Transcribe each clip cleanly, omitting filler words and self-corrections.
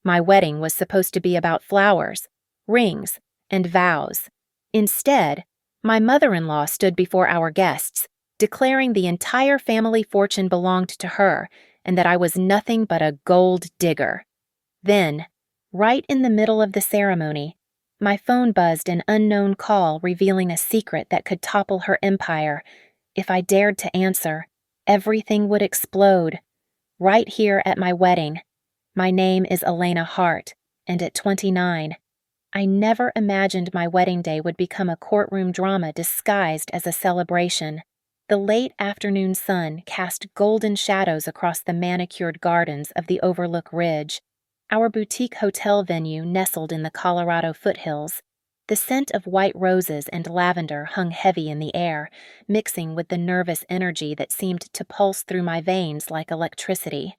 My wedding was supposed to be about flowers, rings, and vows. Instead, my mother-in-law stood before our guests, declaring the entire family fortune belonged to her and that I was nothing but a gold digger. Then, right in the middle of the ceremony, my phone buzzed an unknown call revealing a secret that could topple her empire. If I dared to answer, everything would explode. Right here at my wedding. My name is Elena Hart, and at 29, I never imagined my wedding day would become a courtroom drama disguised as a celebration. The late afternoon sun cast golden shadows across the manicured gardens of the Overlook Ridge, our boutique hotel venue nestled in the Colorado foothills. The scent of white roses and lavender hung heavy in the air, mixing with the nervous energy that seemed to pulse through my veins like electricity.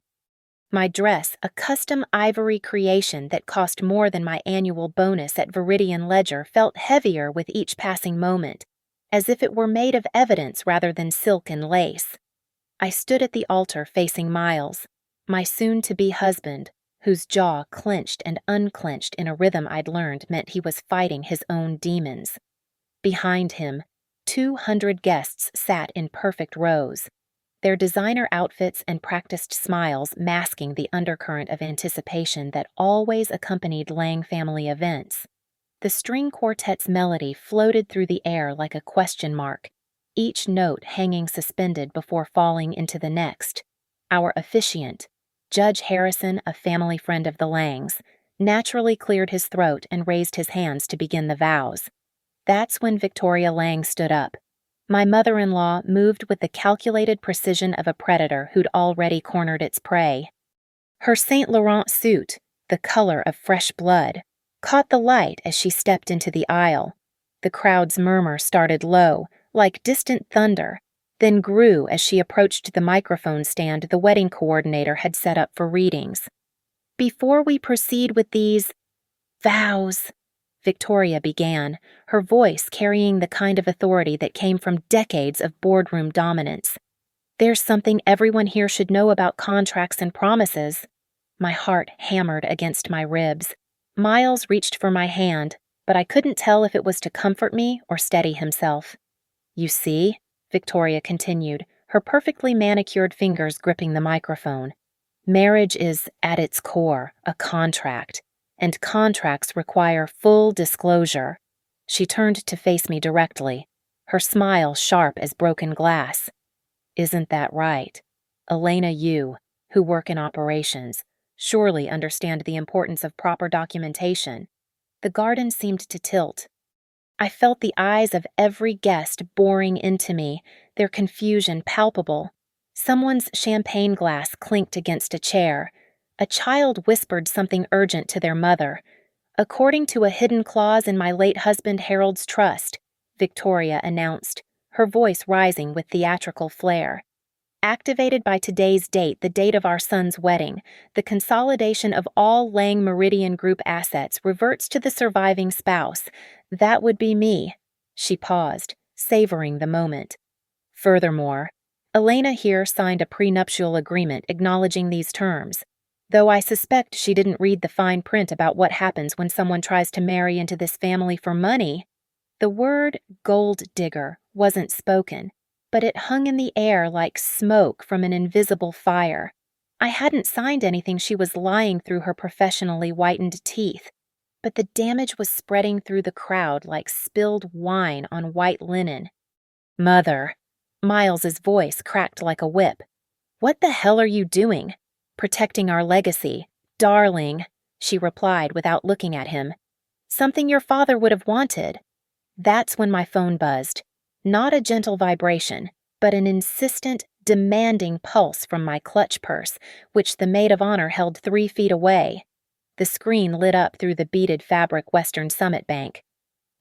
My dress, a custom ivory creation that cost more than my annual bonus at Viridian Ledger, felt heavier with each passing moment, as if it were made of evidence rather than silk and lace. I stood at the altar facing Miles, my soon-to-be husband, whose jaw clenched and unclenched in a rhythm I'd learned meant he was fighting his own demons. Behind him, 200 guests sat in perfect rows, their designer outfits and practiced smiles masking the undercurrent of anticipation that always accompanied Lang family events. The string quartet's melody floated through the air like a question mark, each note hanging suspended before falling into the next. Our officiant, Judge Harrison, a family friend of the Langs, naturally cleared his throat and raised his hands to begin the vows. That's when Victoria Lang stood up. My mother-in-law moved with the calculated precision of a predator who'd already cornered its prey. Her Saint Laurent suit, the color of fresh blood, caught the light as she stepped into the aisle. The crowd's murmur started low, like distant thunder, then grew as she approached the microphone stand the wedding coordinator had set up for readings. "Before we proceed with these vows," Victoria began, her voice carrying the kind of authority that came from decades of boardroom dominance. "There's something everyone here should know about contracts and promises." My heart hammered against my ribs. Miles reached for my hand, but I couldn't tell if it was to comfort me or steady himself. "You see," Victoria continued, her perfectly manicured fingers gripping the microphone, "marriage is, at its core, a contract. And contracts require full disclosure." She turned to face me directly, her smile sharp as broken glass. "Isn't that right? Elena, you, who work in operations, surely understand the importance of proper documentation." The garden seemed to tilt. I felt the eyes of every guest boring into me, their confusion palpable. Someone's champagne glass clinked against a chair. A child whispered something urgent to their mother. "According to a hidden clause in my late husband Harold's trust," Victoria announced, her voice rising with theatrical flair. "Activated by today's date, the date of our son's wedding, the consolidation of all Lang Meridian Group assets reverts to the surviving spouse. That would be me." She paused, savoring the moment. "Furthermore, Elena here signed a prenuptial agreement acknowledging these terms. Though I suspect she didn't read the fine print about what happens when someone tries to marry into this family for money." The word gold digger wasn't spoken, but it hung in the air like smoke from an invisible fire. I hadn't signed anything she was lying through her professionally whitened teeth, but the damage was spreading through the crowd like spilled wine on white linen. "Mother," Miles's voice cracked like a whip. "What the hell are you doing?" "Protecting our legacy, darling," she replied without looking at him. "Something your father would have wanted." That's when my phone buzzed. Not a gentle vibration, but an insistent, demanding pulse from my clutch purse, which the maid of honor held 3 feet away. The screen lit up through the beaded fabric Western Summit Bank.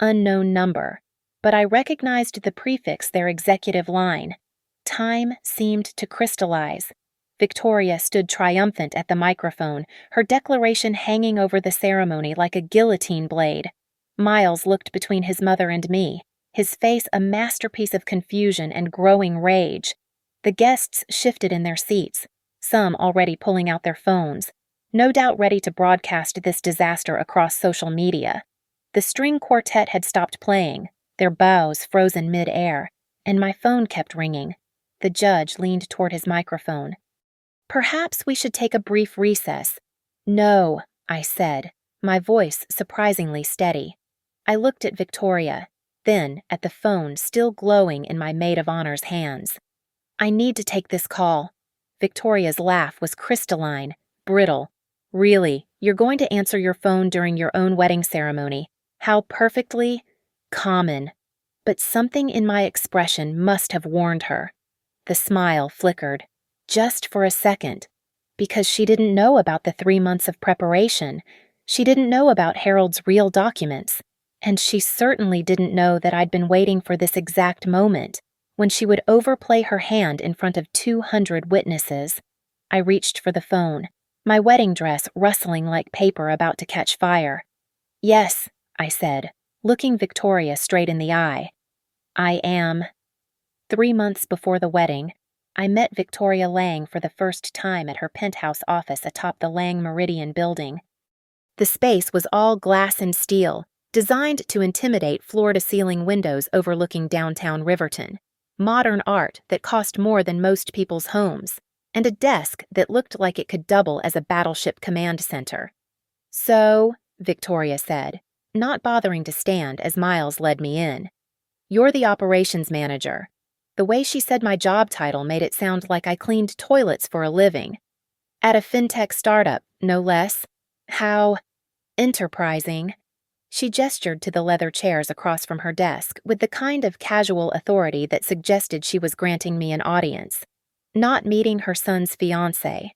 Unknown number, but I recognized the prefix their executive line. Time seemed to crystallize. Victoria stood triumphant at the microphone, her declaration hanging over the ceremony like a guillotine blade. Miles looked between his mother and me, his face a masterpiece of confusion and growing rage. The guests shifted in their seats, some already pulling out their phones. no doubt ready to broadcast this disaster across social media. The string quartet had stopped playing, their bows frozen mid-air, and my phone kept ringing. The judge leaned toward his microphone. "Perhaps we should take a brief recess." "No," I said, my voice surprisingly steady. I looked at Victoria, then at the phone still glowing in my maid of honor's hands. "I need to take this call." Victoria's laugh was crystalline, brittle. "Really, you're going to answer your phone during your own wedding ceremony? How perfectly common." But something in my expression must have warned her. The smile flickered, just for a second, because she didn't know about the 3 months of preparation. She didn't know about Harold's real documents, and she certainly didn't know that I'd been waiting for this exact moment, when she would overplay her hand in front of 200 witnesses. I reached for the phone, my wedding dress rustling like paper about to catch fire. "Yes," I said, looking Victoria straight in the eye. "I am." 3 months before the wedding, I met Victoria Lang for the first time at her penthouse office atop the Lang Meridian building. The space was all glass and steel, designed to intimidate floor-to-ceiling windows overlooking downtown Riverton, modern art that cost more than most people's homes, and a desk that looked like it could double as a battleship command center. "So," Victoria said, not bothering to stand as Miles led me in, "you're the operations manager." The way she said my job title made it sound like I cleaned toilets for a living. "At a fintech startup, no less. How enterprising." She gestured to the leather chairs across from her desk with the kind of casual authority that suggested she was granting me an audience, not meeting her son's fiancé.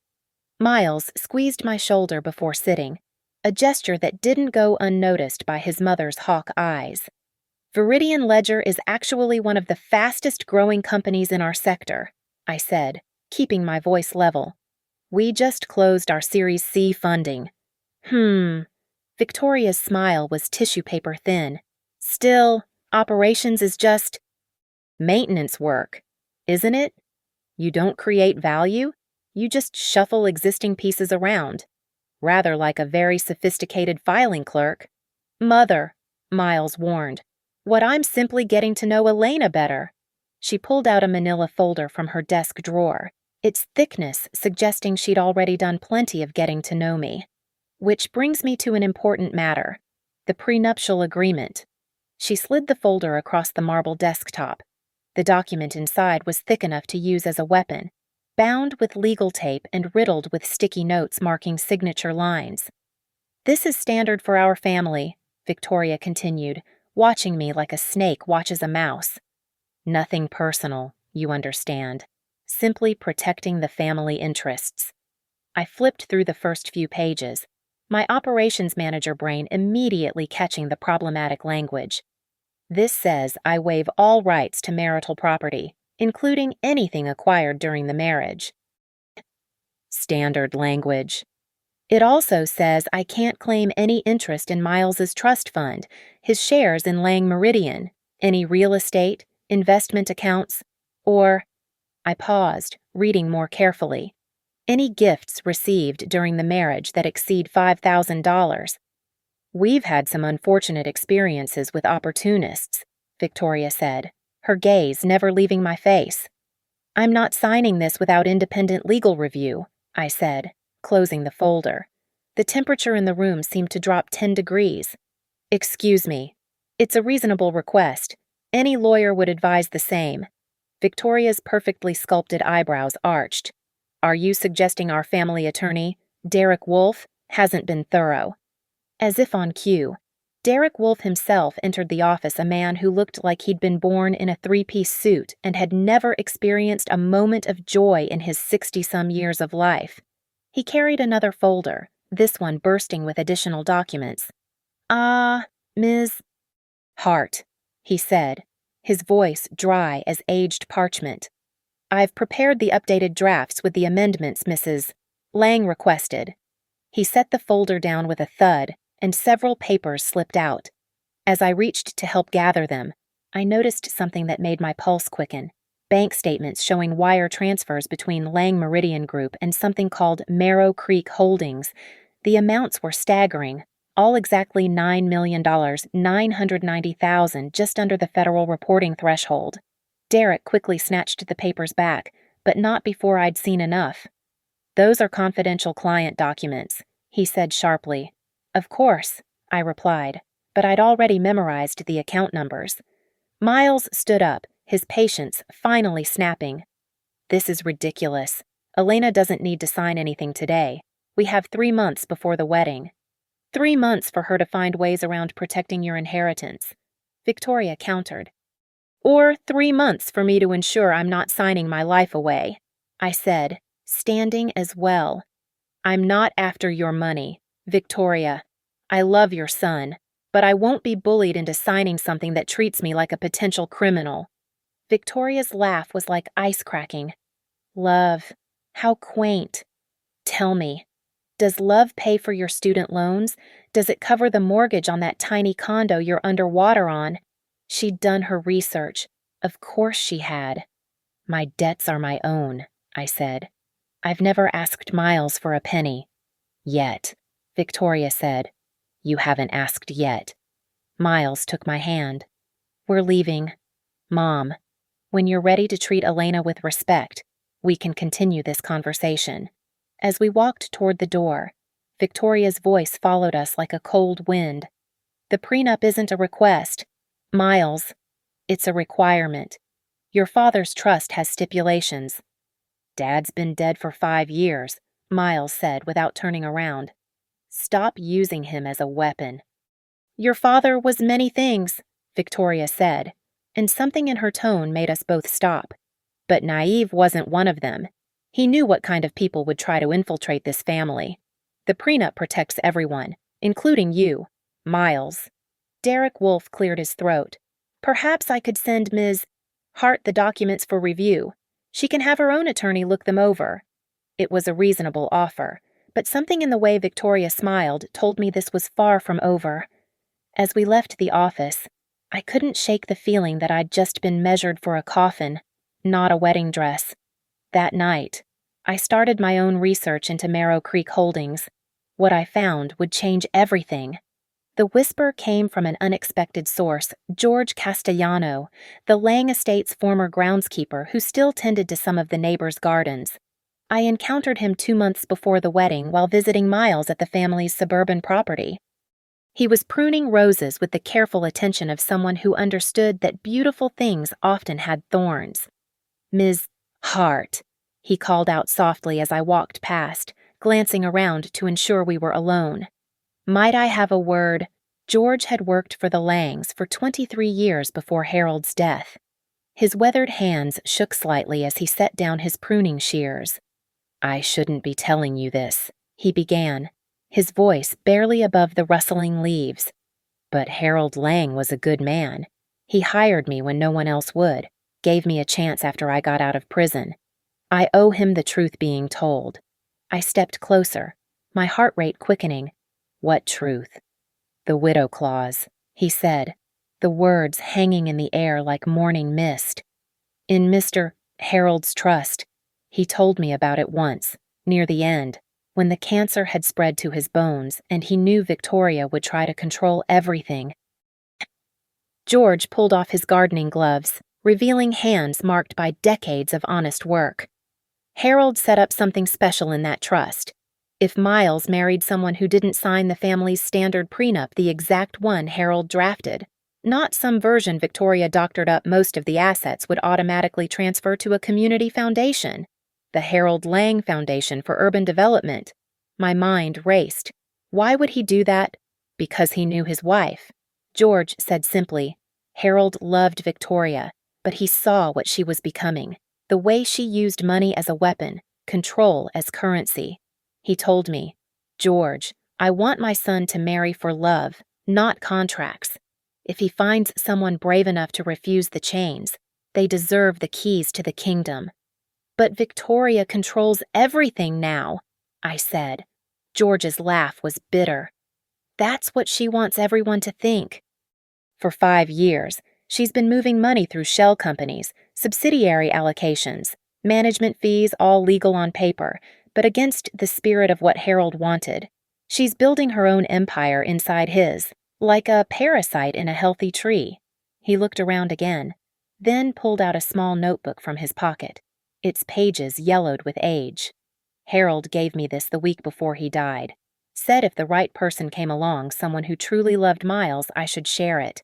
Miles squeezed my shoulder before sitting, a gesture that didn't go unnoticed by his mother's hawk eyes. "Viridian Ledger is actually one of the fastest-growing companies in our sector," I said, keeping my voice level. "We just closed our Series C funding." Victoria's smile was tissue paper thin. "Still, operations is just maintenance work, isn't it? You don't create value, you just shuffle existing pieces around. Rather like a very sophisticated filing clerk." "Mother," Miles warned, "what I'm simply getting to know Elena better." She pulled out a manila folder from her desk drawer, its thickness suggesting she'd already done plenty of getting to know me. "Which brings me to an important matter, the prenuptial agreement." She slid the folder across the marble desktop. The document inside was thick enough to use as a weapon, bound with legal tape and riddled with sticky notes marking signature lines. "This is standard for our family," Victoria continued, watching me like a snake watches a mouse. "Nothing personal, you understand. Simply protecting the family interests." I flipped through the first few pages, my operations manager brain immediately catching the problematic language. "This says I waive all rights to marital property, including anything acquired during the marriage." Standard language. "It also says I can't claim any interest in Miles's trust fund, his shares in Lang Meridian, any real estate, investment accounts, or—" I paused, reading more carefully. "Any gifts received during the marriage that exceed $5,000. "We've had some unfortunate experiences with opportunists," Victoria said, her gaze never leaving my face. "I'm not signing this without independent legal review," I said, closing the folder. The temperature in the room seemed to drop 10 degrees. "Excuse me. It's a reasonable request. Any lawyer would advise the same." Victoria's perfectly sculpted eyebrows arched. "Are you suggesting our family attorney, Derek Wolfe, hasn't been thorough?" As if on cue, Derek Wolfe himself entered the office, a man who looked like he'd been born in a three-piece suit and had never experienced a moment of joy in his 60-some years of life. He carried another folder, this one bursting with additional documents. Ms. Hart," he said, his voice dry as aged parchment. "I've prepared the updated drafts with the amendments Mrs. Lang requested." He set the folder down with a thud, and several papers slipped out. As I reached to help gather them, I noticed something that made my pulse quicken. bank statements showing wire transfers between Lang Meridian Group and something called Marrow Creek Holdings. The amounts were staggering, all exactly $9 million, $990,000, just under the federal reporting threshold. Derek quickly snatched the papers back, but not before I'd seen enough. "Those are confidential client documents," he said sharply. "Of course," I replied, but I'd already memorized the account numbers. Miles stood up, his patience finally snapping. "This is ridiculous. Elena doesn't need to sign anything today. We have 3 months before the wedding." 3 months for her to find ways around protecting your inheritance," Victoria countered. "Or 3 months for me to ensure I'm not signing my life away," I said, standing as well. "I'm not after your money, Victoria. I love your son, but I won't be bullied into signing something that treats me like a potential criminal." Victoria's laugh was like ice cracking. "Love, how quaint. Tell me, does love pay for your student loans? Does it cover the mortgage on that tiny condo you're underwater on?" She'd done her research. Of course she had. "My debts are my own," I said. "I've never asked Miles for a penny." "Yet," Victoria said. "You haven't asked yet." Miles took my hand. "We're leaving. Mom, when you're ready to treat Elena with respect, we can continue this conversation." As we walked toward the door, Victoria's voice followed us like a cold wind. "The prenup isn't a request, Miles. It's a requirement. Your father's trust has stipulations." "Dad's been dead for 5 years, Miles said without turning around. "Stop using him as a weapon." "Your father was many things," Victoria said, and something in her tone made us both stop. But naive wasn't one of them. He knew what kind of people would try to infiltrate this family. "The prenup protects everyone, including you, Miles." Derek Wolfe cleared his throat. "Perhaps I could send Ms. Hart the documents for review. She can have her own attorney look them over." It was a reasonable offer, but something in the way Victoria smiled told me this was far from over. As we left the office, I couldn't shake the feeling that I'd just been measured for a coffin, not a wedding dress. That night, I started my own research into Marrow Creek Holdings. What I found would change everything. The whisper came from an unexpected source, George Castellano, the Lang estate's former groundskeeper who still tended to some of the neighbors' gardens. I encountered him 2 months before the wedding while visiting Miles at the family's suburban property. He was pruning roses with the careful attention of someone who understood that beautiful things often had thorns. "Ms. Hart," he called out softly as I walked past, glancing around to ensure we were alone. "Might I have a word?" George had worked for the Langs for 23 years before Harold's death. His weathered hands shook slightly as he set down his pruning shears. "I shouldn't be telling you this," he began, his voice barely above the rustling leaves. "But Harold Lang was a good man. He hired me when no one else would, gave me a chance after I got out of prison. I owe him the truth being told." I stepped closer, my heart rate quickening. "What truth?" "The widow clause," he said, the words hanging in the air like morning mist. "In Mr. Harold's trust. He told me about it once, near the end, when the cancer had spread to his bones and he knew Victoria would try to control everything." George pulled off his gardening gloves, revealing hands marked by decades of honest work. "Harold set up something special in that trust. If Miles married someone who didn't sign the family's standard prenup, the exact one Harold drafted, not some version Victoria doctored up, most of the assets would automatically transfer to a community foundation, the Harold Lang Foundation for Urban Development." My mind raced. Why would he do that? Because he knew his wife. George said simply, Harold loved Victoria, but he saw what she was becoming, the way she used money as a weapon, control as currency. He told me, "George, I want my son to marry for love, not contracts. If he finds someone brave enough to refuse the chains, they deserve the keys to the kingdom." "But Victoria controls everything now," I said. George's laugh was bitter. "That's what she wants everyone to think. For 5 years, she's been moving money through shell companies, subsidiary allocations, management fees, all legal on paper, but against the spirit of what Harold wanted. She's building her own empire inside his, like a parasite in a healthy tree. He looked around again, then pulled out a small notebook from his pocket, its pages yellowed with age. Harold gave me this the week before he died. Said if the right person came along, someone who truly loved Miles, I should share it.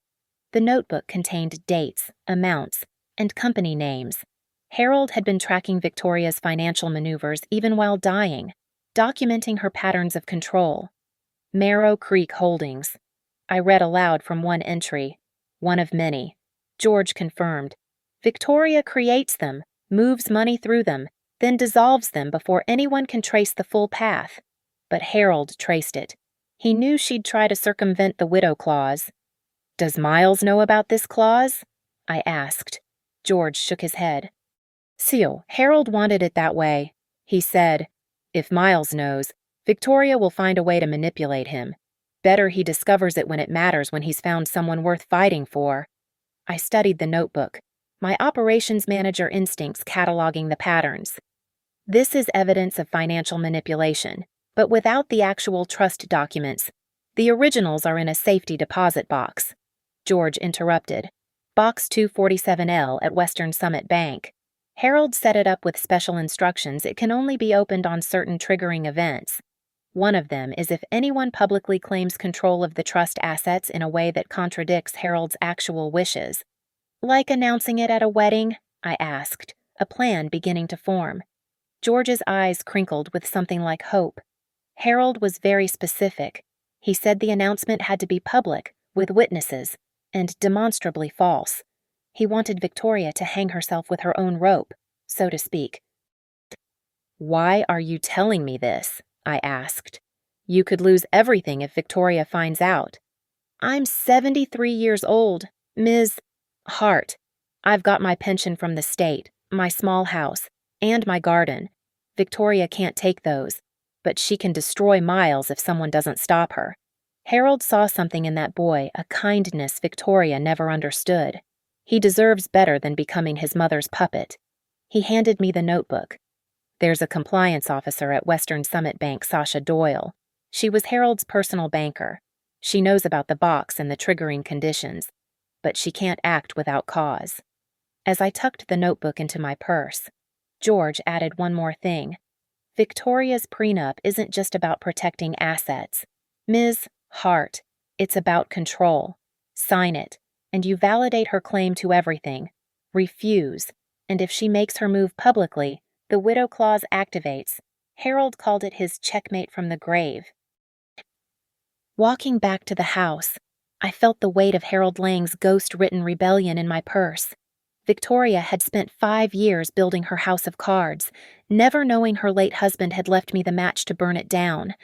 The notebook contained dates, amounts, and company names. Harold had been tracking Victoria's financial maneuvers even while dying, documenting her patterns of control. Marrow Creek Holdings. I read aloud from one entry. One of many. George confirmed. Victoria creates them, moves money through them, then dissolves them before anyone can trace the full path. But Harold traced it. He knew she'd try to circumvent the widow clause. Does Miles know about this clause? I asked. George shook his head. Seal, Harold wanted it that way. He said, if Miles knows, Victoria will find a way to manipulate him. Better he discovers it when it matters, when he's found someone worth fighting for. I studied the notebook, my operations manager instincts cataloging the patterns. This is evidence of financial manipulation, but without the actual trust documents. The originals are in a safety deposit box. George interrupted. Box 247L at Western Summit Bank. Harold set it up with special instructions. It can only be opened on certain triggering events. One of them is if anyone publicly claims control of the trust assets in a way that contradicts Harold's actual wishes. Like announcing it at a wedding? I asked, a plan beginning to form. George's eyes crinkled with something like hope. Harold was very specific. He said the announcement had to be public, with witnesses, and demonstrably false. He wanted Victoria to hang herself with her own rope, so to speak. Why are you telling me this? I asked. You could lose everything if Victoria finds out. I'm 73 years old, Ms. Hart. I've got my pension from the state, my small house, and my garden. Victoria can't take those, but she can destroy Miles if someone doesn't stop her. Harold saw something in that boy, a kindness Victoria never understood. He deserves better than becoming his mother's puppet. He handed me the notebook. There's a compliance officer at Western Summit Bank, Sasha Doyle. She was Harold's personal banker. She knows about the box and the triggering conditions, but she can't act without cause. As I tucked the notebook into my purse, George added one more thing. Victoria's prenup isn't just about protecting assets. Ms. Hart, it's about control. Sign it, and you validate her claim to everything. Refuse, and if she makes her move publicly, the widow clause activates. Harold called it his checkmate from the grave. Walking back to the house, I felt the weight of Harold Lang's ghost-written rebellion in my purse. Victoria had spent 5 years building her house of cards, never knowing her late husband had left me the match to burn it down.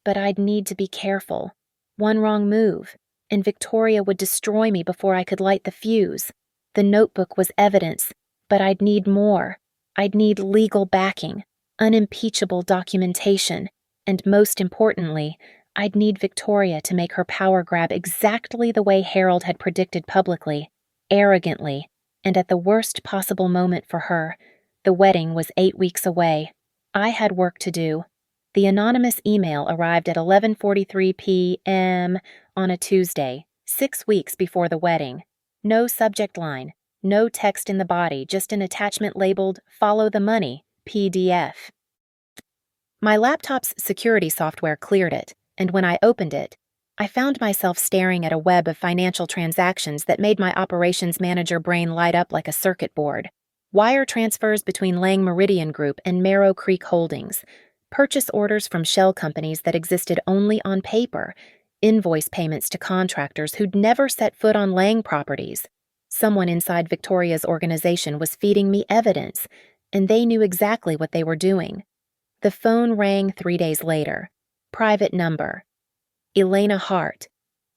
But I'd need to be careful. One wrong move, and Victoria would destroy me before I could light the fuse. The notebook was evidence, but I'd need more. I'd need legal backing, unimpeachable documentation, and most importantly, I'd need Victoria to make her power grab exactly the way Harold had predicted publicly, arrogantly, and at the worst possible moment for her. The wedding was 8 weeks away. I had work to do. The anonymous email arrived at 11:43 p.m. on a Tuesday, 6 weeks before the wedding. No subject line, no text in the body, just an attachment labeled "Follow the Money," PDF. My laptop's security software cleared it, and when I opened it, I found myself staring at a web of financial transactions that made my operations manager brain light up like a circuit board. Wire transfers between Lang Meridian Group and Marrow Creek Holdings, purchase orders from shell companies that existed only on paper, invoice payments to contractors who'd never set foot on Lang properties. Someone inside Victoria's organization was feeding me evidence, and they knew exactly what they were doing. The phone rang 3 days later. Private number. Elena Hart.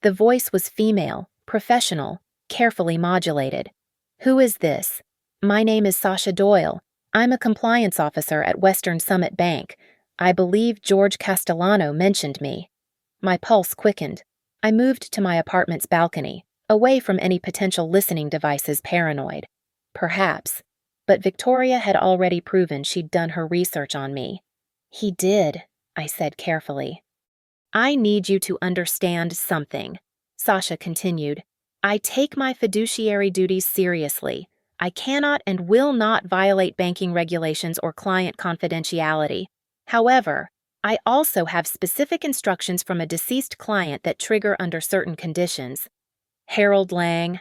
The voice was female, professional, carefully modulated. Who is this? My name is Sasha Doyle. I'm a compliance officer at Western Summit Bank. I believe George Castellano mentioned me. My pulse quickened. I moved to my apartment's balcony, away from any potential listening devices, paranoid. Perhaps, but Victoria had already proven she'd done her research on me. He did, I said carefully. I need you to understand something, Sasha continued. I take my fiduciary duties seriously. I cannot and will not violate banking regulations or client confidentiality. However, I also have specific instructions from a deceased client that trigger under certain conditions. Harold Lang.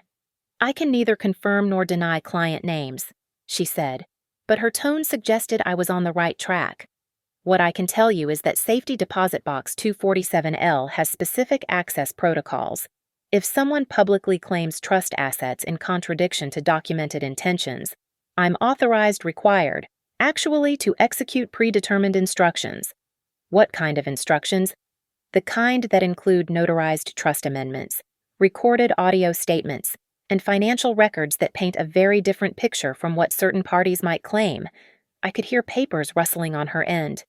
I can neither confirm nor deny client names, she said, but her tone suggested I was on the right track. What I can tell you is that Safety Deposit Box 247L has specific access protocols. If someone publicly claims trust assets in contradiction to documented intentions, I'm required, actually to execute predetermined instructions. What kind of instructions? The kind that include notarized trust amendments, recorded audio statements, and financial records that paint a very different picture from what certain parties might claim. I could hear papers rustling on her end.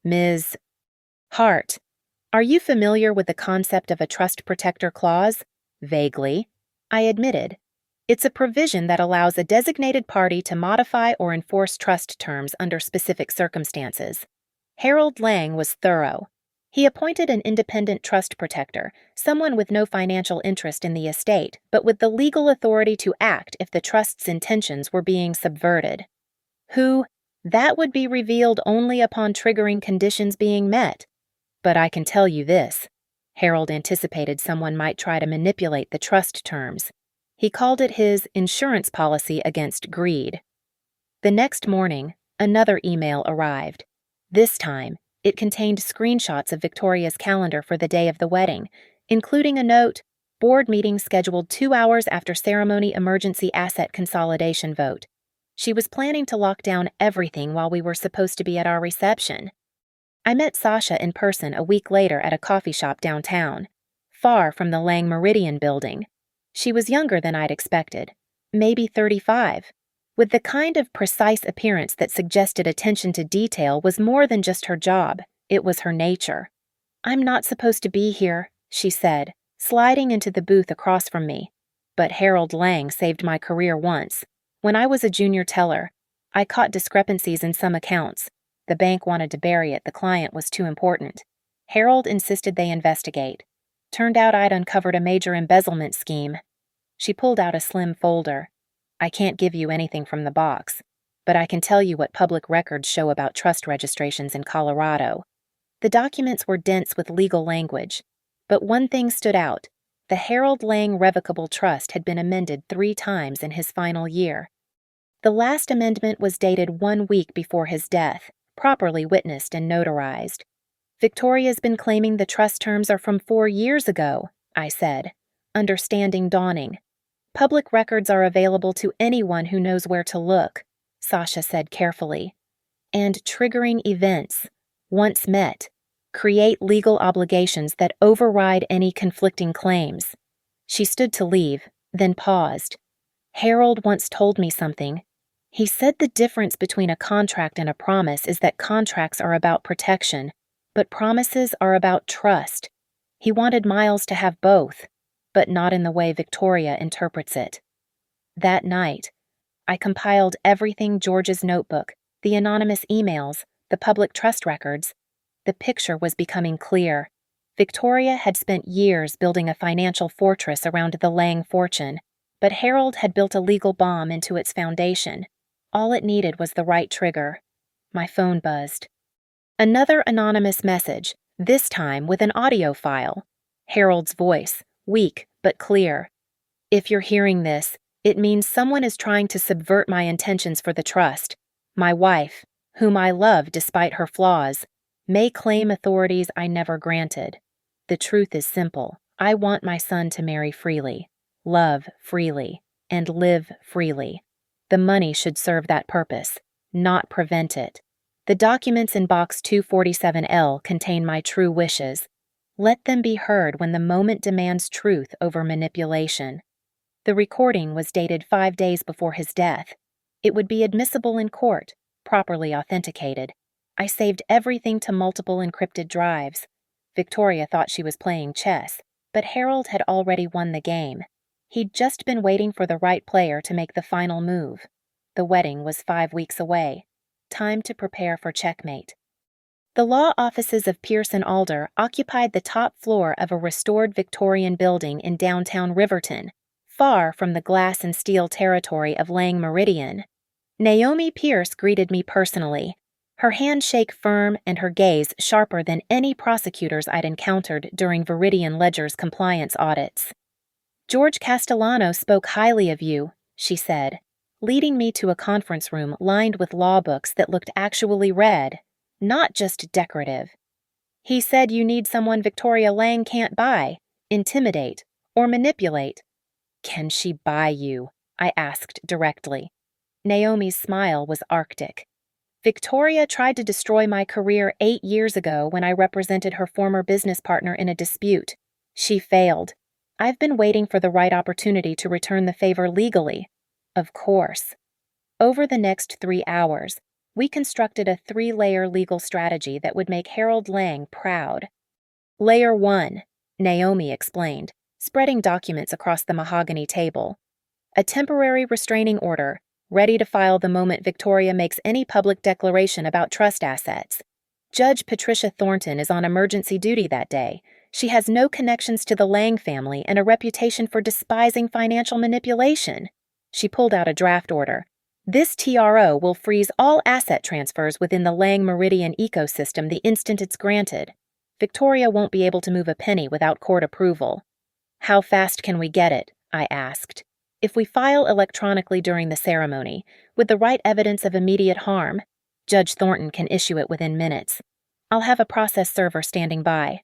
Ms. Hart, are you familiar with the concept of a trust protector clause? Vaguely, I admitted. It's a provision that allows a designated party to modify or enforce trust terms under specific circumstances. Harold Lang was thorough. He appointed an independent trust protector, someone with no financial interest in the estate, but with the legal authority to act if the trust's intentions were being subverted. That would be revealed only upon triggering conditions being met. But I can tell you this. Harold anticipated someone might try to manipulate the trust terms. He called it his insurance policy against greed. The next morning, another email arrived. This time, it contained screenshots of Victoria's calendar for the day of the wedding, including a note, board meeting scheduled 2 hours after ceremony emergency asset consolidation vote. She was planning to lock down everything while we were supposed to be at our reception. I met Sasha in person a week later at a coffee shop downtown, far from the Lang Meridian building. She was younger than I'd expected, maybe 35. With the kind of precise appearance that suggested attention to detail was more than just her job, it was her nature. I'm not supposed to be here, she said, sliding into the booth across from me. But Harold Lang saved my career once. When I was a junior teller, I caught discrepancies in some accounts. The bank wanted to bury it, the client was too important. Harold insisted they investigate. Turned out I'd uncovered a major embezzlement scheme. She pulled out a slim folder. I can't give you anything from the box, but I can tell you what public records show about trust registrations in Colorado. The documents were dense with legal language, but one thing stood out. The Harold Lang Revocable Trust had been amended 3 times in his final year. The last amendment was dated 1 week before his death, properly witnessed and notarized. Victoria's been claiming the trust terms are from 4 years ago, I said, understanding dawning. Public records are available to anyone who knows where to look, Sasha said carefully. And triggering events, once met, create legal obligations that override any conflicting claims. She stood to leave, then paused. Harold once told me something. He said the difference between a contract and a promise is that contracts are about protection, but promises are about trust. He wanted Miles to have both, but not in the way Victoria interprets it. That night, I compiled everything: George's notebook, the anonymous emails, the public trust records. The picture was becoming clear. Victoria had spent years building a financial fortress around the Lang fortune, but Harold had built a legal bomb into its foundation. All it needed was the right trigger. My phone buzzed. Another anonymous message, this time with an audio file. Harold's voice, weak but clear. If you're hearing this, it means someone is trying to subvert my intentions for the trust. My wife, whom I love despite her flaws, may claim authorities I never granted. The truth is simple. I want my son to marry freely, love freely, and live freely. The money should serve that purpose, not prevent it. The documents in Box 247L contain my true wishes. Let them be heard when the moment demands truth over manipulation. The recording was dated 5 days before his death. It would be admissible in court, properly authenticated. I saved everything to multiple encrypted drives. Victoria thought she was playing chess, but Harold had already won the game. He'd just been waiting for the right player to make the final move. The wedding was 5 weeks away. Time to prepare for checkmate. The law offices of Pierce and Alder occupied the top floor of a restored Victorian building in downtown Riverton, far from the glass and steel territory of Lang Meridian. Naomi Pierce greeted me personally, her handshake firm and her gaze sharper than any prosecutors I'd encountered during Viridian Ledger's compliance audits. "George Castellano spoke highly of you," she said, leading me to a conference room lined with law books that looked actually read, not just decorative. "He said you need someone Victoria Lang can't buy, intimidate, or manipulate." "Can she buy you?" I asked directly. Naomi's smile was arctic. "Victoria tried to destroy my career 8 years ago when I represented her former business partner in a dispute. She failed. I've been waiting for the right opportunity to return the favor legally. Of course." Over the next 3 hours, we constructed a 3-layer legal strategy that would make Harold Lang proud. "Layer 1, Naomi explained, spreading documents across the mahogany table. "A temporary restraining order, ready to file the moment Victoria makes any public declaration about trust assets. Judge Patricia Thornton is on emergency duty that day. She has no connections to the Lang family and a reputation for despising financial manipulation." She pulled out a draft order. "This TRO will freeze all asset transfers within the Lang Meridian ecosystem the instant it's granted. Victoria won't be able to move a penny without court approval." "How fast can we get it?" I asked. "If we file electronically during the ceremony, with the right evidence of immediate harm, Judge Thornton can issue it within minutes. I'll have a process server standing by."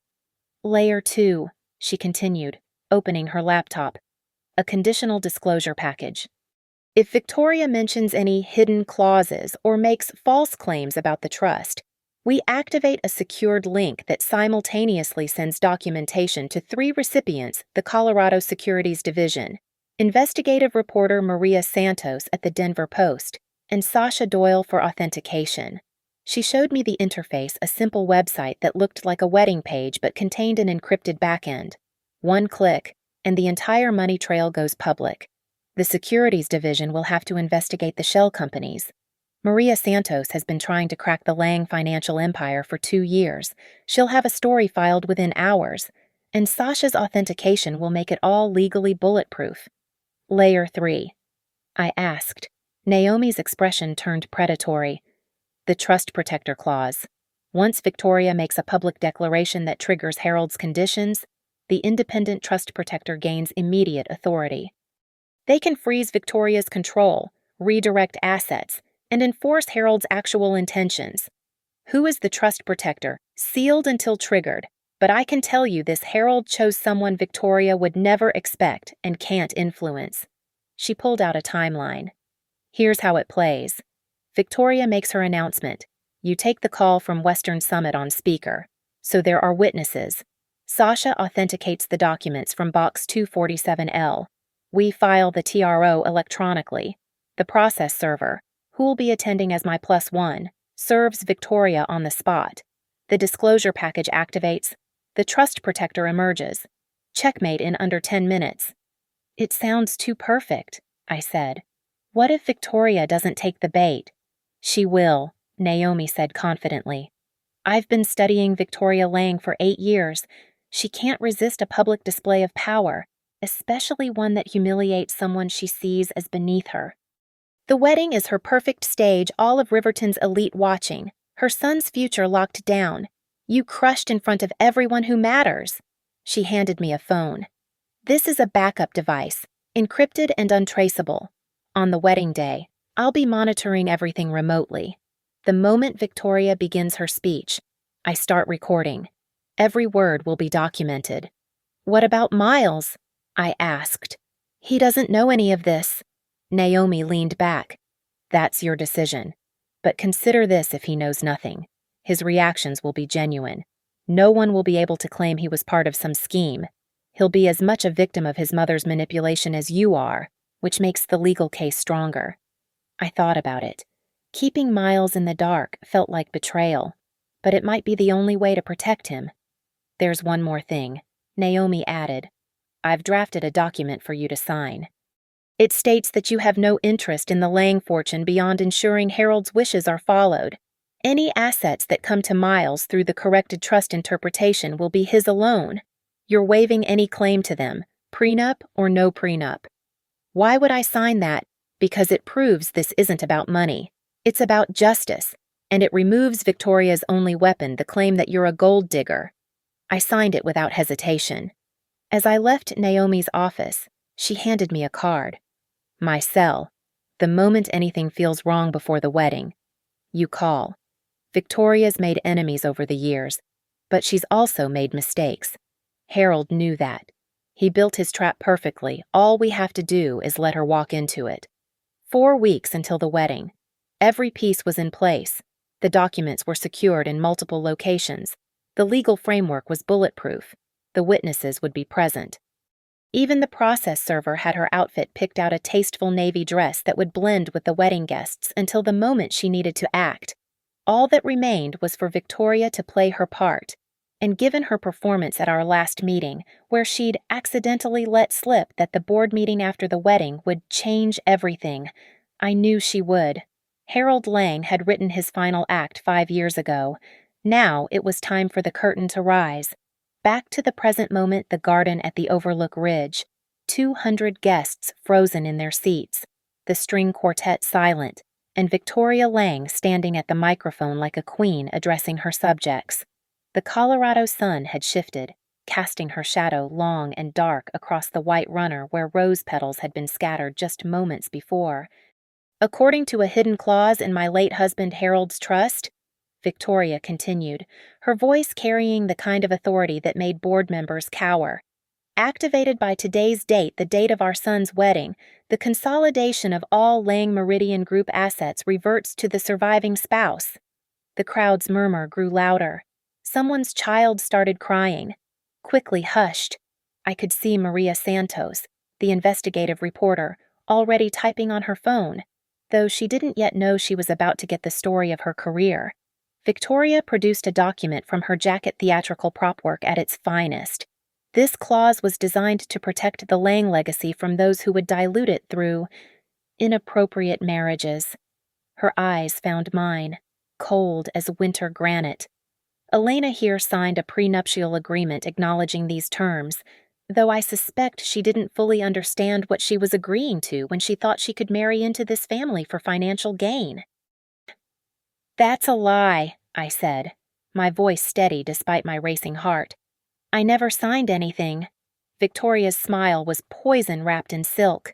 "Layer 2, she continued, opening her laptop. "A conditional disclosure package. If Victoria mentions any hidden clauses or makes false claims about the trust, we activate a secured link that simultaneously sends documentation to 3 recipients, the Colorado Securities Division, investigative reporter Maria Santos at the Denver Post, and Sasha Doyle for authentication." She showed me the interface, a simple website that looked like a wedding page but contained an encrypted backend. 1 click, and the entire money trail goes public. The Securities Division will have to investigate the shell companies. Maria Santos has been trying to crack the Lang financial empire for 2 years. She'll have a story filed within hours, and Sasha's authentication will make it all legally bulletproof. "Layer 3, I asked. Naomi's expression turned predatory. "The Trust Protector Clause. Once Victoria makes a public declaration that triggers Harold's conditions, the independent trust protector gains immediate authority. They can freeze Victoria's control, redirect assets, and enforce Harold's actual intentions. Who is the trust protector? Sealed until triggered, but I can tell you this Harold chose someone Victoria would never expect and can't influence." She pulled out a timeline. "Here's how it plays. Victoria makes her announcement. You take the call from Western Summit on speaker. So there are witnesses. Sasha authenticates the documents from Box 247L. We file the TRO electronically. The process server, who'll be attending as my +1, serves Victoria on the spot. The disclosure package activates. The trust protector emerges. Checkmate in under 10 minutes. "It sounds too perfect," I said. "What if Victoria doesn't take the bait?" "She will," Naomi said confidently. "I've been studying Victoria Lang for 8 years. She can't resist a public display of power, especially one that humiliates someone she sees as beneath her. The wedding is her perfect stage, all of Riverton's elite watching, her son's future locked down. You crushed in front of everyone who matters." She handed me a phone. "This is a backup device, encrypted and untraceable. On the wedding day, I'll be monitoring everything remotely. The moment Victoria begins her speech, I start recording. Every word will be documented." "What about Miles?" I asked. "He doesn't know any of this." Naomi leaned back. "That's your decision. But consider this: if he knows nothing, his reactions will be genuine. No one will be able to claim he was part of some scheme. He'll be as much a victim of his mother's manipulation as you are, which makes the legal case stronger." I thought about it. Keeping Miles in the dark felt like betrayal, but it might be the only way to protect him. "There's one more thing," Naomi added. I've drafted a document for you to sign. It states that you have no interest in the Lang fortune beyond ensuring Harold's wishes are followed. Any assets that come to Miles through the corrected trust interpretation will be his alone. You're waiving any claim to them, prenup or no prenup. Why would I sign that? Because it proves this isn't about money. It's about justice, and it removes Victoria's only weapon, the claim that you're a gold digger. I signed it without hesitation. As I left Naomi's office, she handed me a card. My cell. The moment anything feels wrong before the wedding, you call. Victoria's made enemies over the years, but she's also made mistakes. Harold knew that. He built his trap perfectly. All we have to do is let her walk into it. 4 weeks until the wedding. Every piece was in place. The documents were secured in multiple locations. The legal framework was bulletproof. The witnesses would be present. Even the process server had her outfit picked out, a tasteful navy dress that would blend with the wedding guests until the moment she needed to act. All that remained was for Victoria to play her part, and given her performance at our last meeting, where she'd accidentally let slip that the board meeting after the wedding would change everything, I knew she would. Harold Lang had written his final act 5 years ago. Now it was time for the curtain to rise. Back to the present moment, the garden at the Overlook Ridge. 200 guests frozen in their seats, the string quartet silent, and Victoria Lang standing at the microphone like a queen addressing her subjects. The Colorado sun had shifted, casting her shadow long and dark across the white runner where rose petals had been scattered just moments before. According to a hidden clause in my late husband Harold's trust, Victoria continued, her voice carrying the kind of authority that made board members cower. Activated by today's date, the date of our son's wedding, the consolidation of all Lang Meridian Group assets reverts to the surviving spouse. The crowd's murmur grew louder. Someone's child started crying. Quickly hushed. I could see Maria Santos, the investigative reporter, already typing on her phone, though she didn't yet know she was about to get the story of her career. Victoria produced a document from her jacket, theatrical prop work at its finest. This clause was designed to protect the Lang legacy from those who would dilute it through inappropriate marriages. Her eyes found mine, cold as winter granite. Elena here signed a prenuptial agreement acknowledging these terms, though I suspect she didn't fully understand what she was agreeing to when she thought she could marry into this family for financial gain. That's a lie, I said, my voice steady despite my racing heart. I never signed anything. Victoria's smile was poison wrapped in silk.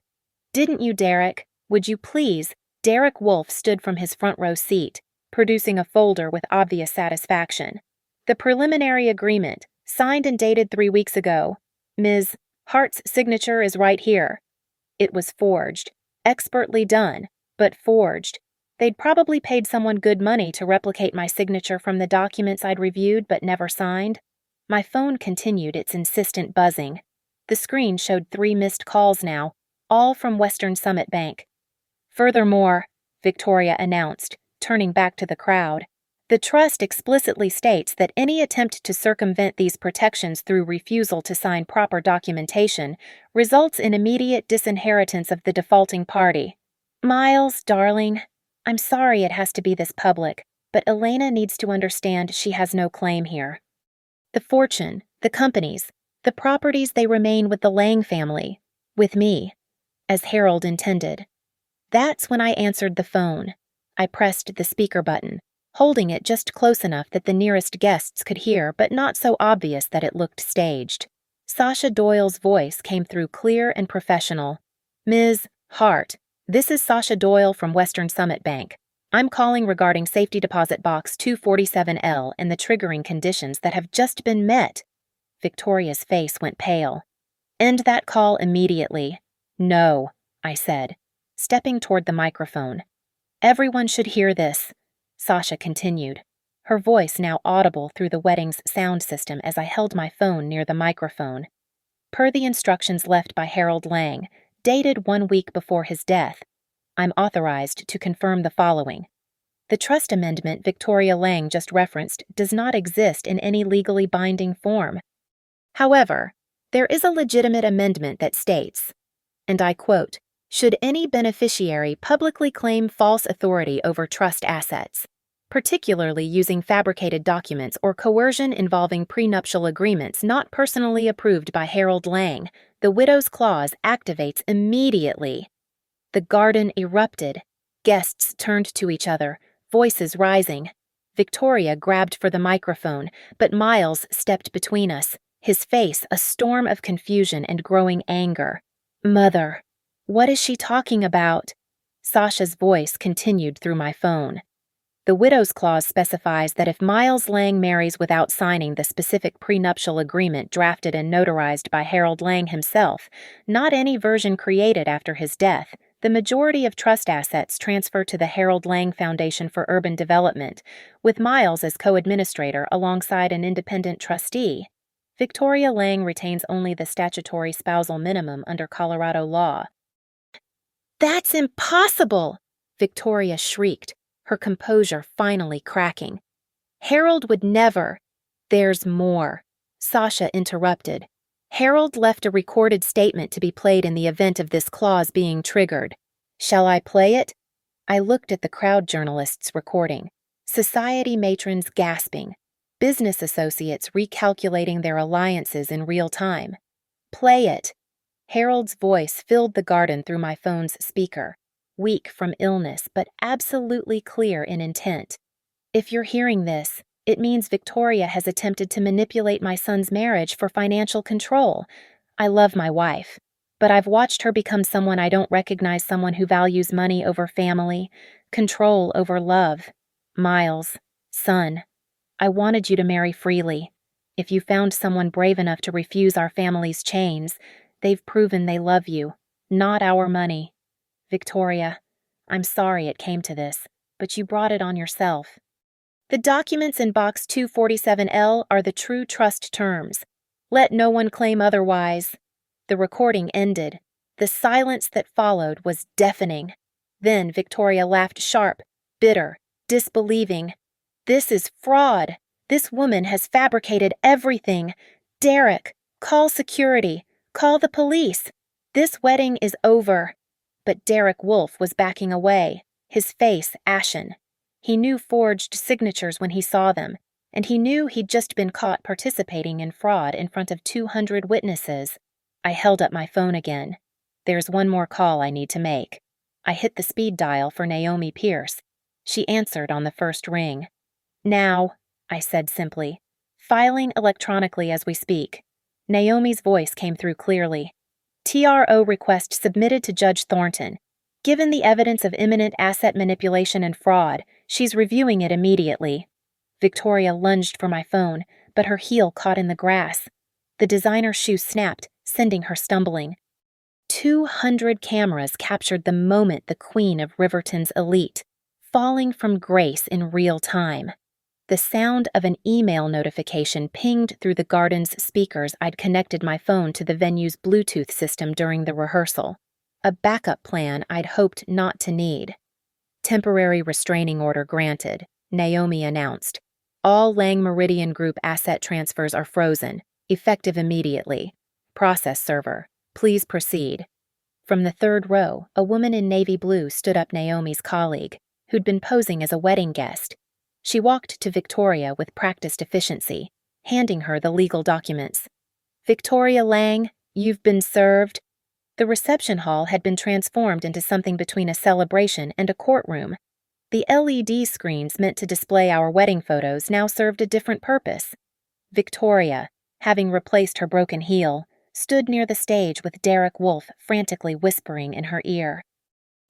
Didn't you, Derek? Would you please? Derek Wolfe stood from his front row seat, producing a folder with obvious satisfaction. The preliminary agreement, signed and dated 3 weeks ago. Ms. Hart's signature is right here. It was forged. Expertly done, but forged. They'd probably paid someone good money to replicate my signature from the documents I'd reviewed but never signed. My phone continued its insistent buzzing. The screen showed 3 missed calls now, all from Western Summit Bank. Furthermore, Victoria announced, turning back to the crowd, the trust explicitly states that any attempt to circumvent these protections through refusal to sign proper documentation results in immediate disinheritance of the defaulting party. Miles, darling, I'm sorry it has to be this public, but Elena needs to understand she has no claim here. The fortune, the companies, the properties, they remain with the Lang family, with me, as Harold intended. That's when I answered the phone. I pressed the speaker button, holding it just close enough that the nearest guests could hear, but not so obvious that it looked staged. Sasha Doyle's voice came through clear and professional. Ms. Hart, this is Sasha Doyle from Western Summit Bank. I'm calling regarding safety deposit box 247L and the triggering conditions that have just been met. Victoria's face went pale. End that call immediately. No, I said, stepping toward the microphone. Everyone should hear this, Sasha continued, her voice now audible through the wedding's sound system as I held my phone near the microphone. Per the instructions left by Harold Lang, dated 1 week before his death, I'm authorized to confirm the following. The trust amendment Victoria Lang just referenced does not exist in any legally binding form. However, There is a legitimate amendment that states, and I quote, "Should any beneficiary publicly claim false authority over trust assets, particularly using fabricated documents or coercion involving prenuptial agreements not personally approved by Harold Lang, the widow's clause activates immediately." The garden erupted. Guests turned to each other, voices rising. Victoria grabbed for the microphone, but Miles stepped between us, his face a storm of confusion and growing anger. "Mother, what is she talking about?" Sasha's voice continued through my phone. "The widow's clause specifies that if Miles Lang marries without signing the specific prenuptial agreement drafted and notarized by Harold Lang himself, not any version created after his death, the majority of trust assets transfer to the Harold Lang Foundation for Urban Development, with Miles as co-administrator alongside an independent trustee. Victoria Lang retains only the statutory spousal minimum under Colorado law." "That's impossible!" Victoria shrieked, her composure finally cracking. "Harold would never—" "There's more," Sasha interrupted. "Harold left a recorded statement to be played in the event of this clause being triggered. Shall I play it?" I looked at the crowd journalists recording, society matrons gasping, business associates recalculating their alliances in real time. "Play it." Harold's voice filled the garden through my phone's speaker, weak from illness but absolutely clear in intent. "If you're hearing this, it means Victoria has attempted to manipulate my son's marriage for financial control. I love my wife, but I've watched her become someone I don't recognize, someone who values money over family, control over love. Miles, son, I wanted you to marry freely. If you found someone brave enough to refuse our family's chains, they've proven they love you, not our money. Victoria, I'm sorry it came to this, but you brought it on yourself. The documents in Box 247L are the true trust terms. Let no one claim otherwise." The recording ended. The silence that followed was deafening. Then Victoria laughed sharp, bitter, disbelieving. "This is fraud. This woman has fabricated everything. Derek, call security. Call the police. This wedding is over." But Derek Wolfe was backing away, his face ashen. He knew forged signatures when he saw them, and he knew he'd just been caught participating in fraud in front of 200 witnesses. I held up my phone again. "There's one more call I need to make." I hit the speed dial for Naomi Pierce. She answered on the first ring. "Now," I said simply, "filing electronically as we speak." Naomi's voice came through clearly. "TRO request submitted to Judge Thornton. Given the evidence of imminent asset manipulation and fraud, she's reviewing it immediately." Victoria lunged for my phone, but her heel caught in the grass. The designer shoe snapped, sending her stumbling. 200 cameras captured the moment the queen of Riverton's elite, falling from grace in real time. The sound of an email notification pinged through the garden's speakers. I'd connected my phone to the venue's Bluetooth system during the rehearsal. A backup plan I'd hoped not to need. "Temporary restraining order granted," Naomi announced. "All Lang Meridian Group asset transfers are frozen, effective immediately. Process server, please proceed." From the third row, a woman in navy blue stood up, Naomi's colleague, who'd been posing as a wedding guest. She walked to Victoria with practiced efficiency, handing her the legal documents. "Victoria Lang, you've been served." The reception hall had been transformed into something between a celebration and a courtroom. The LED screens meant to display our wedding photos now served a different purpose. Victoria, having replaced her broken heel, stood near the stage with Derek Wolfe frantically whispering in her ear.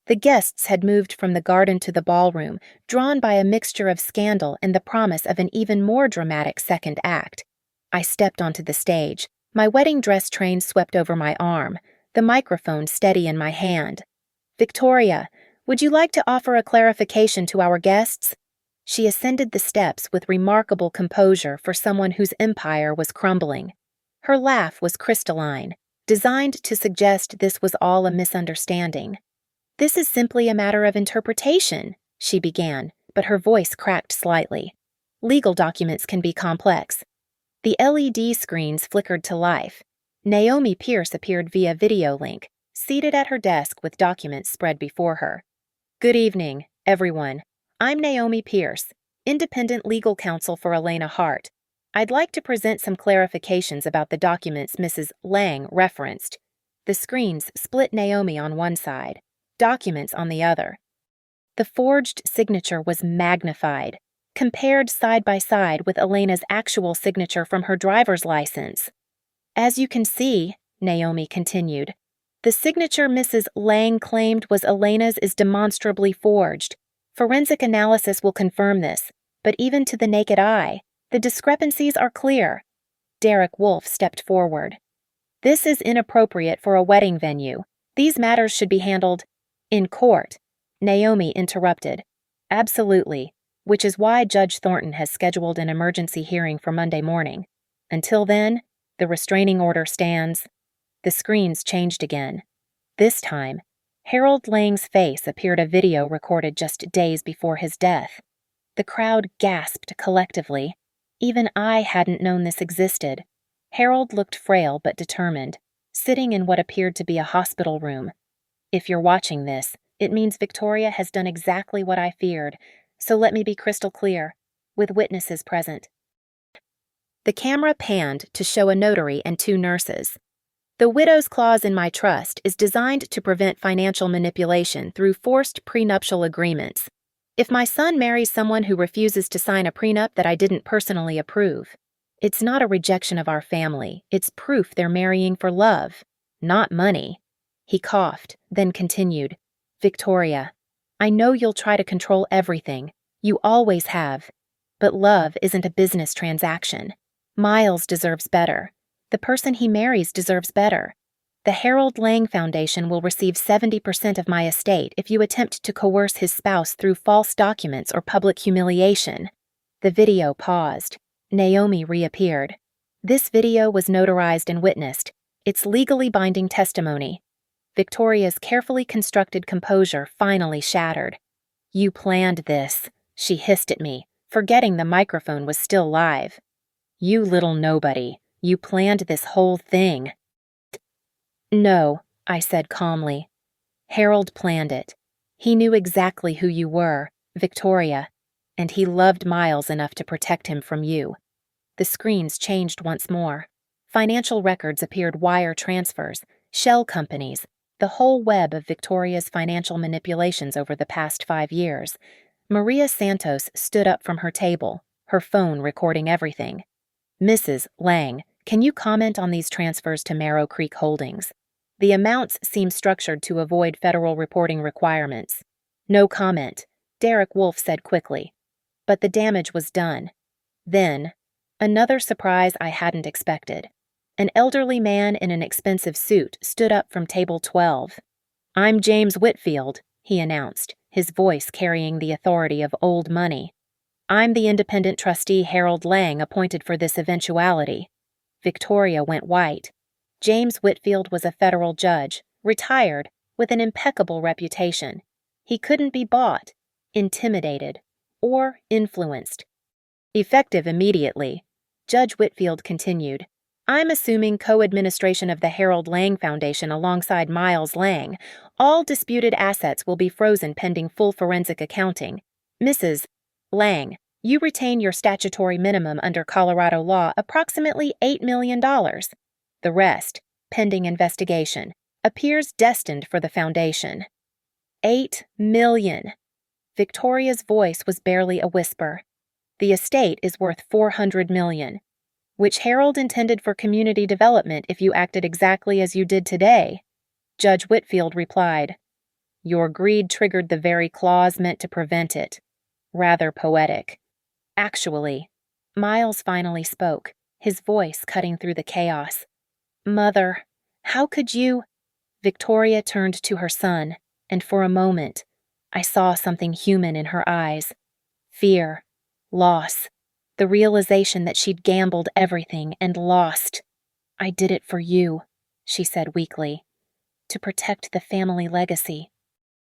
The guests had moved from the garden to the ballroom, drawn by a mixture of scandal and the promise of an even more dramatic second act. I stepped onto the stage, my wedding dress train swept over my arm, the microphone steady in my hand. "Victoria, would you like to offer a clarification to our guests?" She ascended the steps with remarkable composure for someone whose empire was crumbling. Her laugh was crystalline, designed to suggest this was all a misunderstanding. "This is simply a matter of interpretation," she began, but her voice cracked slightly. "Legal documents can be complex." The LED screens flickered to life. Naomi Pierce appeared via video link, seated at her desk with documents spread before her. Good evening, everyone. I'm Naomi Pierce, independent legal counsel for Elena Hart. I'd like to present some clarifications about the documents Mrs. Lang referenced. The screens split Naomi on one side, documents on the other. The forged signature was magnified, compared side by side with Elena's actual signature from her driver's license. As you can see, Naomi continued, the signature Mrs. Lang claimed was Elena's is demonstrably forged. Forensic analysis will confirm this, but even to the naked eye, the discrepancies are clear. Derek Wolfe stepped forward. This is inappropriate for a wedding venue. These matters should be handled in court. Naomi interrupted. Absolutely, which is why Judge Thornton has scheduled an emergency hearing for Monday morning. Until then, the restraining order stands. The screens changed again. This time, Harold Lang's face appeared a video recorded just days before his death. The crowd gasped collectively. Even I hadn't known this existed. Harold looked frail but determined, sitting in what appeared to be a hospital room. If you're watching this, it means Victoria has done exactly what I feared, so let me be crystal clear, with witnesses present. The camera panned to show a notary and 2 nurses. The widow's clause in my trust is designed to prevent financial manipulation through forced prenuptial agreements. If my son marries someone who refuses to sign a prenup that I didn't personally approve, it's not a rejection of our family, it's proof they're marrying for love, not money. He coughed, then continued, Victoria, I know you'll try to control everything. You always have. But love isn't a business transaction. Miles deserves better. The person he marries deserves better. The Harold Lang Foundation will receive 70% of my estate if you attempt to coerce his spouse through false documents or public humiliation. The video paused. Naomi reappeared. This video was notarized and witnessed. It's legally binding testimony. Victoria's carefully constructed composure finally shattered. You planned this, she hissed at me, forgetting the microphone was still live. You little nobody, you planned this whole thing. No, I said calmly. Harold planned it. He knew exactly who you were, Victoria, and he loved Miles enough to protect him from you. The screens changed once more. Financial records appeared, wire transfers, shell companies, the whole web of Victoria's financial manipulations over the past 5 years. Maria Santos stood up from her table, her phone recording everything. Mrs. Lang, can you comment on these transfers to Marrow Creek Holdings? The amounts seem structured to avoid federal reporting requirements. No comment, Derek Wolfe said quickly. But the damage was done. Then, another surprise I hadn't expected. An elderly man in an expensive suit stood up from table 12. I'm James Whitfield, he announced, his voice carrying the authority of old money. I'm the independent trustee Harold Lang appointed for this eventuality. Victoria went white. James Whitfield was a federal judge, retired, with an impeccable reputation. He couldn't be bought, intimidated, or influenced. Effective immediately, Judge Whitfield continued, I'm assuming co-administration of the Harold Lang Foundation alongside Miles Lang. All disputed assets will be frozen pending full forensic accounting. Mrs. Lang, you retain your statutory minimum under Colorado law, approximately $8 million. The rest, pending investigation, appears destined for the foundation. $8 million. Victoria's voice was barely a whisper. The estate is worth $400 million. Which Harold intended for community development if you acted exactly as you did today. Judge Whitfield replied, Your greed triggered the very clause meant to prevent it. Rather poetic. Actually, Miles finally spoke, his voice cutting through the chaos. Mother, how could you? Victoria turned to her son, and for a moment, I saw something human in her eyes. Fear, loss. The realization that she'd gambled everything and lost. I did it for you, she said weakly, to protect the family legacy.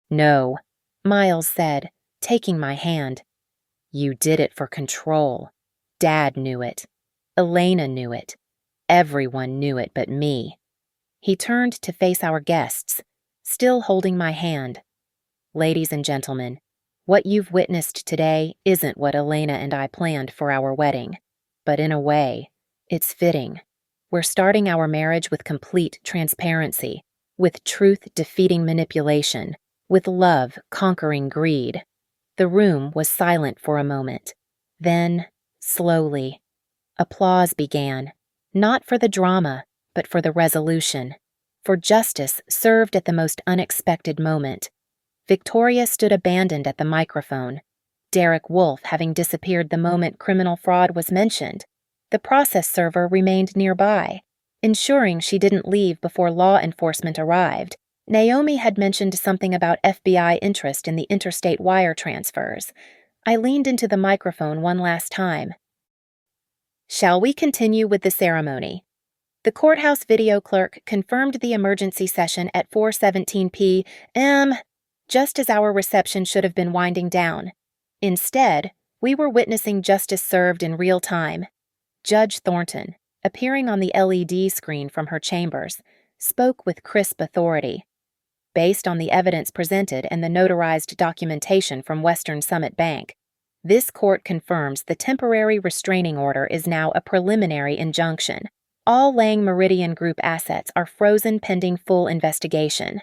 No, Miles said, taking my hand. You did it for control. Dad knew it. Elena knew it. Everyone knew it but me. He turned to face our guests, still holding my hand. Ladies and gentlemen, what you've witnessed today isn't what Elena and I planned for our wedding, but in a way, it's fitting. We're starting our marriage with complete transparency, with truth defeating manipulation, with love conquering greed. The room was silent for a moment. Then, slowly, applause began, not for the drama, but for the resolution, for justice served at the most unexpected moment. Victoria stood abandoned at the microphone, Derek Wolfe having disappeared the moment criminal fraud was mentioned. The process server remained nearby, ensuring she didn't leave before law enforcement arrived. Naomi had mentioned something about FBI interest in the interstate wire transfers. I leaned into the microphone one last time. Shall we continue with the ceremony? The courthouse video clerk confirmed the emergency session at 4:17 p.m., just as our reception should have been winding down. Instead, we were witnessing justice served in real time. Judge Thornton, appearing on the LED screen from her chambers, spoke with crisp authority. Based on the evidence presented and the notarized documentation from Western Summit Bank, this court confirms the temporary restraining order is now a preliminary injunction. All Lang Meridian Group assets are frozen pending full investigation.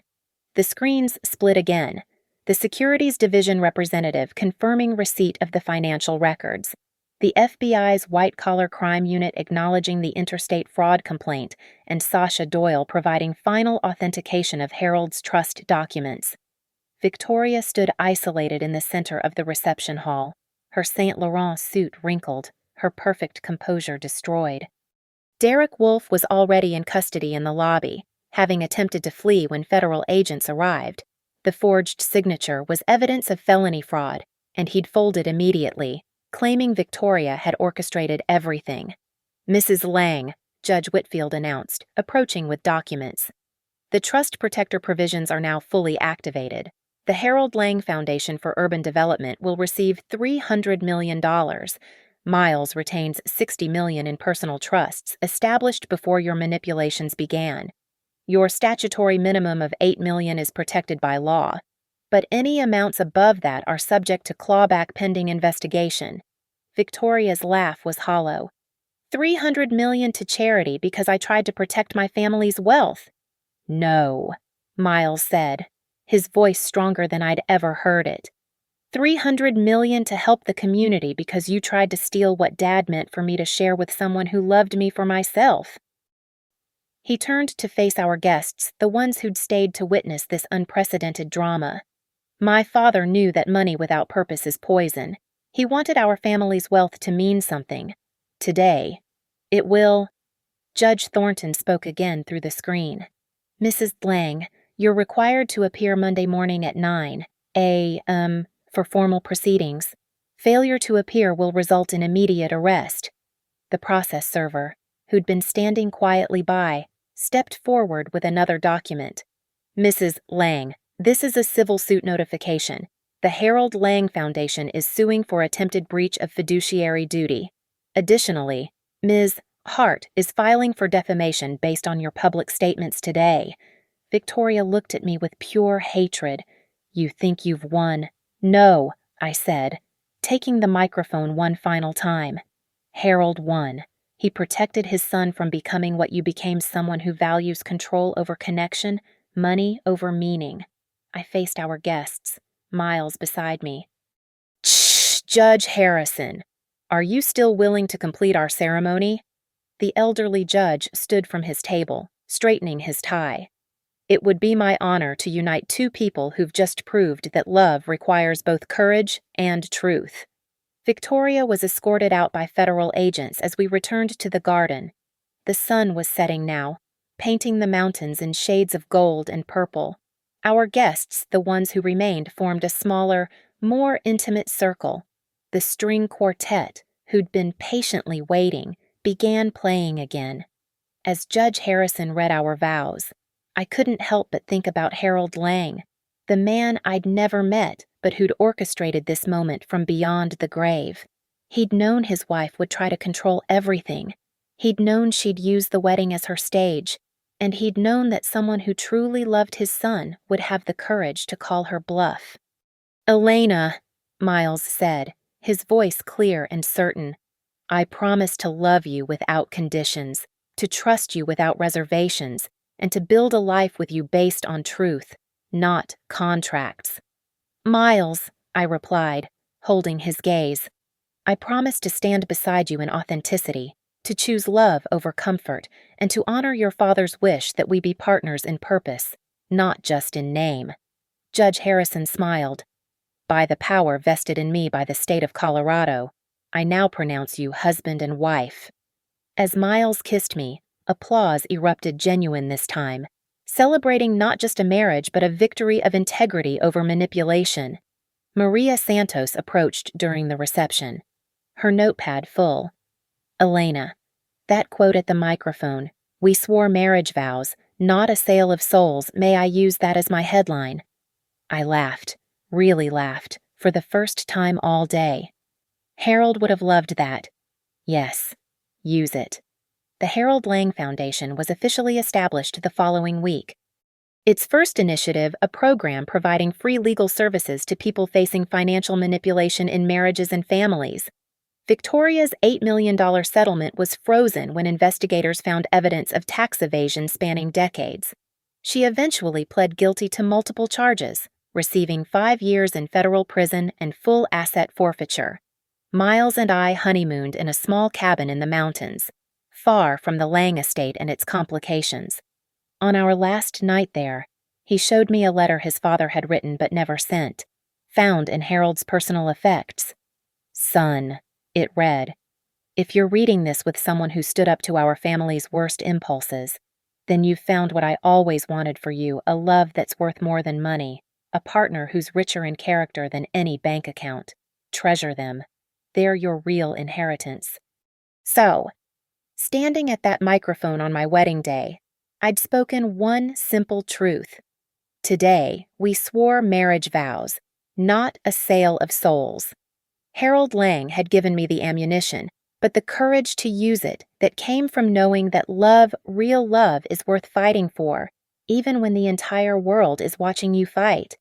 The screens split again, the Securities Division representative confirming receipt of the financial records, the FBI's white-collar crime unit acknowledging the interstate fraud complaint, and Sasha Doyle providing final authentication of Harold's trust documents. Victoria stood isolated in the center of the reception hall, her Saint Laurent suit wrinkled, her perfect composure destroyed. Derek Wolfe was already in custody in the lobby, having attempted to flee when federal agents arrived. The forged signature was evidence of felony fraud, and he'd folded immediately, claiming Victoria had orchestrated everything. Mrs. Lang, Judge Whitfield announced, approaching with documents. The trust protector provisions are now fully activated. The Harold Lang Foundation for Urban Development will receive $300 million. Miles retains $60 million in personal trusts established before your manipulations began. Your statutory minimum of $8 million is protected by law, but any amounts above that are subject to clawback pending investigation. Victoria's laugh was hollow. $300 million to charity because I tried to protect my family's wealth. No, Miles said, his voice stronger than I'd ever heard it. $300 million to help the community because you tried to steal what Dad meant for me to share with someone who loved me for myself. He turned to face our guests, the ones who'd stayed to witness this unprecedented drama. My father knew that money without purpose is poison. He wanted our family's wealth to mean something. Today, it will. Judge Thornton spoke again through the screen. Mrs. Lang, you're required to appear Monday morning at 9 a.m. for formal proceedings. Failure to appear will result in immediate arrest. The process server, who'd been standing quietly by, stepped forward with another document. Mrs. Lang, this is a civil suit notification. The Harold Lang Foundation is suing for attempted breach of fiduciary duty. Additionally, Ms. Hart is filing for defamation based on your public statements today. Victoria looked at me with pure hatred. You think you've won. No, I said, taking the microphone one final time. Harold won. He protected his son from becoming what you became, someone who values control over connection, money over meaning. I faced our guests, Miles beside me. Shh, Judge Harrison. Are you still willing to complete our ceremony? The elderly judge stood from his table, straightening his tie. It would be my honor to unite two people who've just proved that love requires both courage and truth. Victoria was escorted out by federal agents as we returned to the garden. The sun was setting now, painting the mountains in shades of gold and purple. Our guests, the ones who remained, formed a smaller, more intimate circle. The string quartet, who'd been patiently waiting, began playing again. As Judge Harrison read our vows, I couldn't help but think about Harold Lang, the man I'd never met but who'd orchestrated this moment from beyond the grave. He'd known his wife would try to control everything. He'd known she'd use the wedding as her stage, and he'd known that someone who truly loved his son would have the courage to call her bluff. "Elena," Miles said, his voice clear and certain, "I promise to love you without conditions, to trust you without reservations, and to build a life with you based on truth, not contracts." "Miles," I replied, holding his gaze, "I promise to stand beside you in authenticity, to choose love over comfort, and to honor your father's wish that we be partners in purpose, not just in name." Judge Harrison smiled. "By the power vested in me by the state of Colorado, I now pronounce you husband and wife." As Miles kissed me, applause erupted genuine this time, celebrating not just a marriage but a victory of integrity over manipulation. Maria Santos approached during the reception, her notepad full. "Elena, that quote at the microphone, 'We swore marriage vows, not a sale of souls,' may I use that as my headline?" I laughed, really laughed, for the first time all day. "Harold would have loved that." "Yes, use it." The Harold Lang Foundation was officially established the following week. Its first initiative, a program providing free legal services to people facing financial manipulation in marriages and families. Victoria's $8 million settlement was frozen when investigators found evidence of tax evasion spanning decades. She eventually pled guilty to multiple charges, receiving 5 years in federal prison and full asset forfeiture. Miles and I honeymooned in a small cabin in the mountains, far from the Lang estate and its complications. On our last night there, he showed me a letter his father had written but never sent, found in Harold's personal effects. "Son," it read, "if you're reading this with someone who stood up to our family's worst impulses, then you've found what I always wanted for you, a love that's worth more than money, a partner who's richer in character than any bank account. Treasure them. They're your real inheritance." So, standing at that microphone on my wedding day, I'd spoken one simple truth. Today, we swore marriage vows, not a sale of souls. Harold Lang had given me the ammunition, but the courage to use it that came from knowing that love, real love, is worth fighting for, even when the entire world is watching you fight.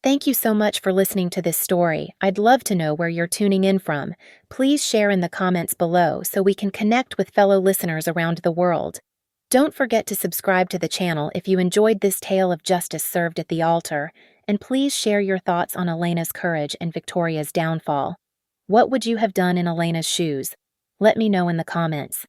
Thank you so much for listening to this story. I'd love to know where you're tuning in from. Please share in the comments below so we can connect with fellow listeners around the world. Don't forget to subscribe to the channel if you enjoyed this tale of justice served at the altar, and please share your thoughts on Elena's courage and Victoria's downfall. What would you have done in Elena's shoes? Let me know in the comments.